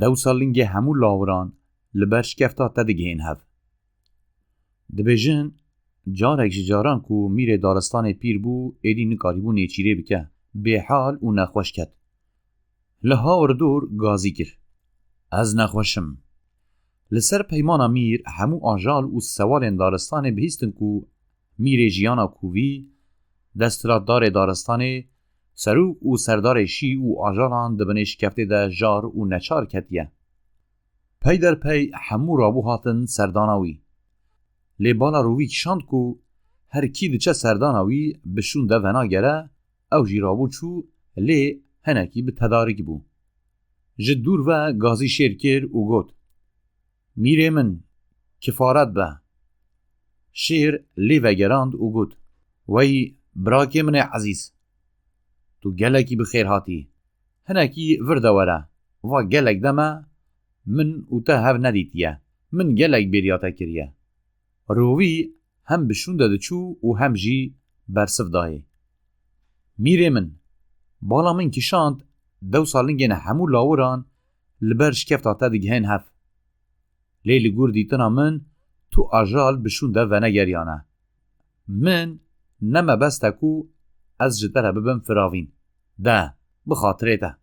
دوسا لنگه همو لاوران لبر شکفتا تدگهین هف. دبیجن جارک جاران کو میره دارستان پیر بو ایدی نکاری بو نیچیره بکه به حال و نخوش کد. لهاور دور گازی کر. از نخوشم. لسر پیمانا میر همو آجال و سوالن دارستان بهیستن کو میره جیانا کووی دستراتدار دارستان سروک و سردار شی و آجالان دبنش کفته ده جار و نچار کتیه. پی در پی همو رابو هاتن سرداناوی. لی بالا روی کشاند کو هر کی دچه سرداناوی بشون ده ونا گره او جی رابو چو لی هنکی به تدارک بو. جدور و گازی شیر کر و گوت میره من کفارت به. شیر لی وگراند و گوت وی براکی من عزیز تو گلکی بخیر هاتی هنکی ورده وره و گلک دمه من او تا هف ندیتیه من گلک بیریاتا کریه. روی هم بشون داده چو و هم جی برسف داهی. میره من بالا من کشاند دو سالنگین همو لاوران لبر شکفتا تا دگهین هف. لیلی گور دیتنا من تو آجال بشون ده و نگریانه. من نمه بسته کو از جدره ببم فراوین. ده بخاطره ده.